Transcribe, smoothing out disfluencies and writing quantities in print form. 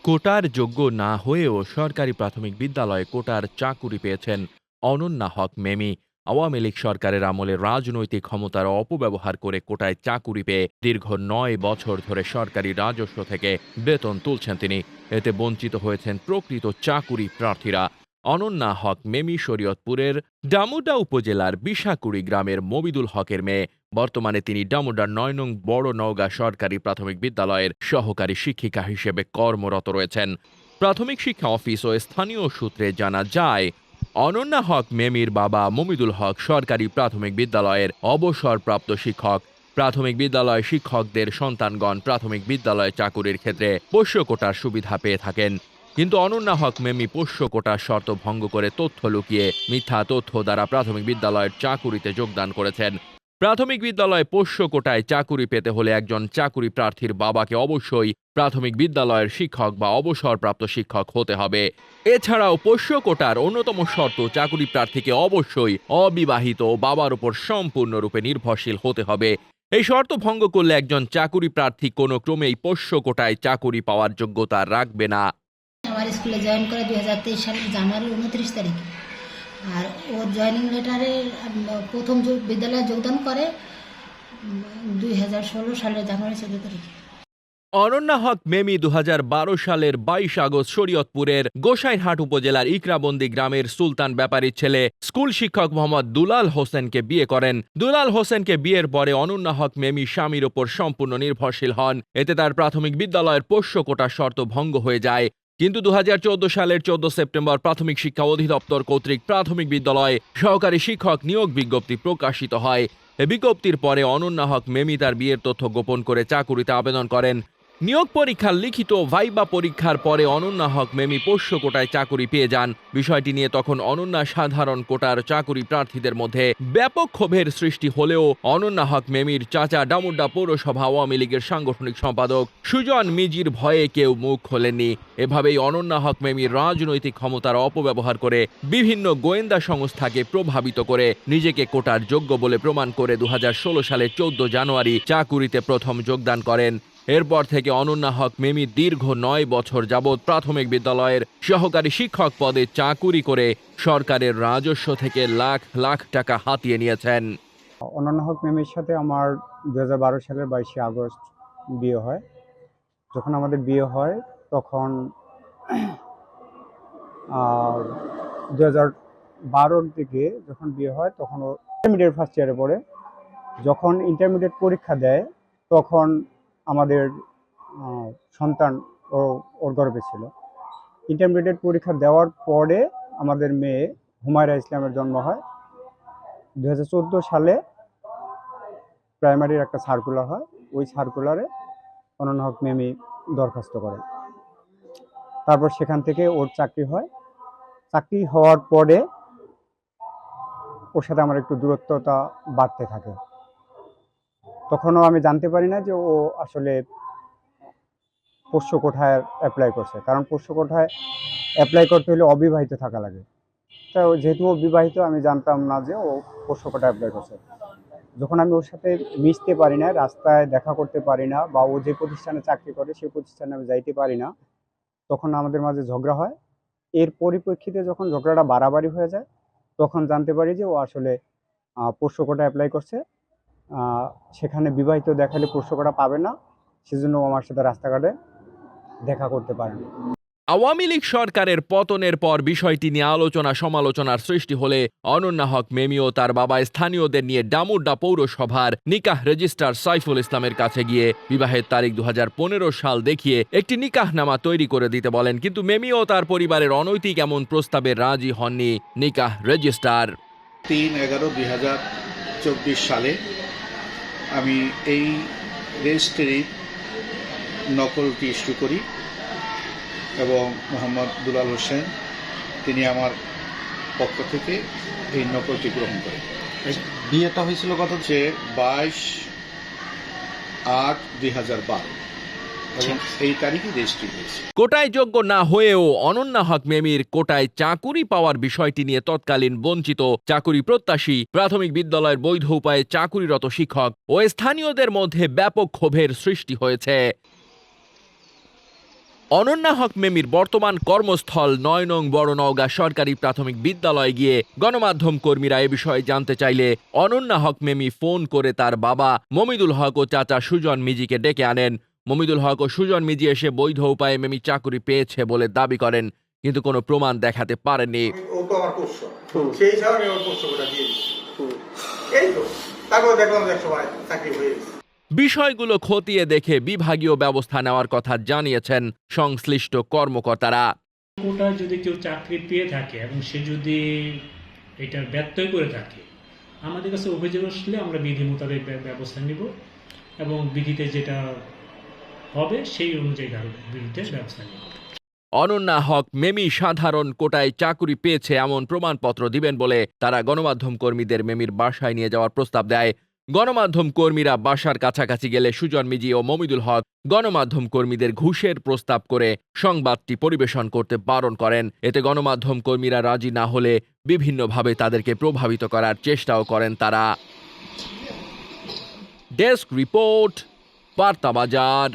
কোটার যোগ্য না হয়েও সরকারি প্রাথমিক বিদ্যালয়ে কোটার চাকুরি পেয়েছেন অনন্যা হক মেমি। আওয়ামী লীগ সরকারের আমলে রাজনৈতিক ক্ষমতার অপব্যবহার করে কোটায় চাকুরি পেয়ে দীর্ঘ ৯ বছর ধরে সরকারি রাজস্ব থেকে বেতন তুলছেন তিনি। এতে বঞ্চিত হয়েছেন প্রকৃত চাকুরি প্রার্থীরা। অনন্যা হক মেমি শরীয়তপুরের ডামুডা উপজেলার বিশাকুড়ি গ্রামের মবিদুল হকের মেয়ে। বর্তমানে তিনি ডামুডার ৯ নং বড় নওগাঁ সরকারি প্রাথমিক বিদ্যালয়ের সহকারী শিক্ষিকা হিসেবে কর্মরত রয়েছেন। প্রাথমিক শিক্ষা অফিস ও স্থানীয় সূত্রে জানা যায়, অনন্যা হক মেমির বাবা মমিদুল হক সরকারি প্রাথমিক বিদ্যালয়ের অবসরপ্রাপ্ত শিক্ষক। প্রাথমিক বিদ্যালয় শিক্ষকদের সন্তানগণ প্রাথমিক বিদ্যালয়ে চাকুরির ক্ষেত্রে পোষ্য কোটার সুবিধা পেয়ে থাকেন। কিন্তু অনন্যা হক মেমি পোষ্য কোটার শর্ত ভঙ্গ করে তথ্য লুকিয়ে মিথ্যা তথ্য দ্বারা প্রাথমিক বিদ্যালয়ের চাকুরিতে যোগদান করেছেন। প্রাথমিক বিদ্যালয়ে পোষ্য কোটায় চাকুরি পেতে হলে একজন চাকুরি প্রার্থীর বাবাকে অবশ্যই প্রাথমিক বিদ্যালয়ের শিক্ষক বা অবসরপ্রাপ্ত শিক্ষক হতে হবে। এছাড়াও পোষ্য কোটার অন্যতম শর্ত চাকুরি প্রার্থীকে অবশ্যই অবিবাহিত বাবার উপর সম্পূর্ণরূপে নির্ভরশীল হতে হবে। এই শর্ত ভঙ্গ করলে একজন চাকুরি প্রার্থী কোনো ক্রমেই পোষ্য কোটায় চাকুরি পাওয়ার যোগ্যতা রাখবে না। আমার স্কুলে জয়েন করে 2023 সালের জানুয়ারি 29 তারিখে। আর ওর জয়েনিং লেটারে প্রথম বিদ্যালয়ে যোগদান করে 2016 সালের জানুয়ারি 14 তারিখে। অনন্যা হক মেমি 2012 সালের 22 আগস্ট শরীয়তপুরের গোসাইরহাট উপজেলার ইকরাবন্দি গ্রামের সুলতান ব্যাপারীর ছেলে স্কুল শিক্ষক মোহাম্মদ দুলাল হোসেনকে বিয়ে করেন। দুলাল হোসেনকে বিয়ের পরে অনন্যা হক মেমি স্বামীর ওপর সম্পূর্ণ নির্ভরশীল হন। এতে তার প্রাথমিক বিদ্যালয়ের পোষ্য কোটার শর্ত ভঙ্গ হয়ে যায়। কিন্তু 2014 সালের 14 সেপ্টেম্বর প্রাথমিক শিক্ষা অধিদপ্তর কর্তৃক প্রাথমিক বিদ্যালয়ে সহকারী শিক্ষক নিয়োগ বিজ্ঞপ্তি প্রকাশিত হয়। এ বিজ্ঞপ্তির পরে অনন্যা হক মেমি তার বিয়ের তথ্য গোপন করে চাকুরিতে আবেদন করেন। নিয়োগ পরীক্ষার লিখিত ভাইবা পরীক্ষার পরে অনন্যা হক মেমি পোষ্য কোটায় চাকুরি পেয়ে যান। বিষয়টি নিয়ে তখন অনন্যা সাধারণ কোটার চাকুরি প্রার্থীদের মধ্যে ব্যাপক ক্ষোভের সৃষ্টি হলেও অনন্যা হক মেমির চাচা ডামুড্ডা পৌরসভা আওয়ামী লীগের সাংগঠনিক সম্পাদক সুজন মিজির ভয়ে কেউ মুখ খোলেননি। এভাবেই অনন্যা হক মেমির রাজনৈতিক ক্ষমতার অপব্যবহার করে বিভিন্ন গোয়েন্দা সংস্থাকে প্রভাবিত করে নিজেকে কোটার যোগ্য বলে প্রমাণ করে 2016 সালের 14 জানুয়ারি চাকুরিতে প্রথম যোগদান করেন। এরপর থেকে অনন্যা হক মেমি দীর্ঘ 9 বছর যাবৎ প্রাথমিক বিদ্যালয়ের সহকারী শিক্ষক পদে চাকুরি করে সরকারের রাজস্ব থেকে লাখ লাখ টাকা হাতিয়ে নিয়েছেন। অনন্যা হক মেমির সাথে আমার 2012 সালের 22 আগস্ট বিয়ে হয়। যখন আমাদের বিয়ে হয় তখন 2012-র দিকে যখন বিয়ে হয় তখন ও ইন্টারমিডিয়েট ফার্স্ট ইয়ারে পড়ে। যখন ইন্টারমিডিয়েট পরীক্ষা দেয় তখন আমাদের সন্তান ওর গর্ভে ছিল। ইন্টারমিডিয়েট পরীক্ষা দেওয়ার পরে আমাদের মেয়ে হুমায়রা ইসলামের জন্ম হয়। 2014 সালে প্রাইমারির একটা সার্কুলার হয়, ওই সার্কুলারে অনন্যা হক মেমি দরখাস্ত করে। তারপর সেখান থেকে ওর চাকরি হয়। চাকরি হওয়ার পরে ওর সাথে আমার একটু দূরত্বটা বাড়তে থাকে। তখনও আমি জানতে পারি না যে ও আসলে পোষ্য কোঠায় অ্যাপ্লাই করছে, কারণ পোষ্য কোঠায় অ্যাপ্লাই করতে হলে অবিবাহিত থাকা লাগে। তা যেহেতু ও বিবাহিত, আমি জানতাম না যে ও পোষ্য কোঠায় অ্যাপ্লাই করছে। যখন আমি ওর সাথে মিশতে পারি না, রাস্তায় দেখা করতে পারি না, বা ও যে প্রতিষ্ঠানে চাকরি করে সেই প্রতিষ্ঠানে আমি যাইতে পারি না, তখন আমাদের মাঝে ঝগড়া হয়। এর পরিপ্রেক্ষিতে যখন ঝগড়াটা বাড়াবাড়ি হয়ে যায় তখন জানতে পারি যে ও আসলে পোষ্য কোটা অ্যাপ্লাই করছে। সেখানে বিবাহিত দেখালে পোষ্য কোটা পাবে না, সেজন্য ও আমার সাথে রাস্তাঘাটে দেখা করতে পারে না। আওয়ামী লীগ সরকারের পতনের পর বিষয়টি নিয়ে আলোচনা সমালোচনার সৃষ্টি হলে অনন্যা হক মেমি ও তার বাবা স্থানীয়দের নিয়ে ডামুড্ডা পৌরসভার নিকাহ রেজিস্ট্রার সাইফুল ইসলামের কাছে গিয়ে বিবাহের তারিখ 2015 সাল দেখিয়ে একটি নিকাহনামা তৈরি করে দিতে বলেন। কিন্তু মেমি ও তার পরিবারের অনৈতিক এমন প্রস্তাবে রাজি হননি নিকাহ রেজিস্ট্রার। 3/11/2024 সালে আমি এই রেজিস্ট্রির নকলটি ইস্যু করি এবং মোহাম্মদ দুলাল হোসেন তিনি আমার পক্ষ থেকে এই নকলটি গ্রহণ করেন। বিয়েটা হয়েছিল কত? হচ্ছে 22/8/2012 এবং এই তারিখে রেজিস্ট্রি হয়েছে। কোটায় যোগ্য না হয়েও অনন্যা হক মেমির কোটায় চাকুরি পাওয়ার বিষয়টি নিয়ে তৎকালীন বঞ্চিত চাকুরি প্রত্যাশী প্রাথমিক বিদ্যালয়ের বৈধ উপায়ে চাকুরিরত শিক্ষক ও স্থানীয়দের মধ্যে ব্যাপক ক্ষোভের সৃষ্টি হয়েছে। অনন্যা হক মেমির বর্তমান কর্মস্থল ৯ নং বড়নওগাঁ সরকারি প্রাথমিক বিদ্যালয়ে গিয়ে গণমাধ্যম কর্মীরা এ বিষয়ে জানতে চাইলে অনন্যা হক মেমি ফোন করে তার বাবা মমিদুল হক ও চাচা সুজন মিজিকে ডেকে আনেন। মমিদুল হক ও সুজন মিজি এসে বৈধ উপায়ে মেমি চাকুরি পেয়েছে বলে দাবি করেন, কিন্তু কোনো প্রমাণ দেখাতে পারেননি। ও তো আমার পোষ্য, সেই হিসাবে আমি ওর পোষ্যটা দিয়ে দিচ্ছি। এই তো তারপরে দেখলাম যে সবাই চাকরি হয়ে গেছে। বিষয়গুলো খতিয়ে দেখে বিভাগীয় ব্যবস্থা নেওয়ার কথা জানিয়েছেন সংশ্লিষ্ট কর্মকর্তারা। কোটা যদি কেউ চাকরি পেয়ে থাকে এবং সে যদি এটা ব্যত্যয় করে থাকে, আমাদের কাছে অভিযোগ আসলে আমরা বিধি মোতাবেক ব্যবস্থা নিব এবং বিধিতে যেটা হবে সেই অনুযায়ী তার বিরুদ্ধে ব্যবস্থা নিব। অনন্যা হক মেমি সাধারণ কোটায় চাকুরি পেয়েছে এমন প্রমাণপত্র দিবেন বলে তারা গণমাধ্যম কর্মীদের মেমির বাসায় নিয়ে যাওয়ার প্রস্তাব দেয়। গণমাধ্যম কর্মীরা বাসার কাছাকাছি গেলে সুজন মিজি ও মমিদুল হক গণমাধ্যম কর্মীদের ঘুষের প্রস্তাব করে সংবাদটি পরিবেশন করতে বারণ করেন। এতে গণমাধ্যম কর্মীরা রাজি না হলে বিভিন্নভাবে তাদেরকে প্রভাবিত করার চেষ্টাও করেন তারা। ডেস্ক রিপোর্ট, বার্তা বাজার।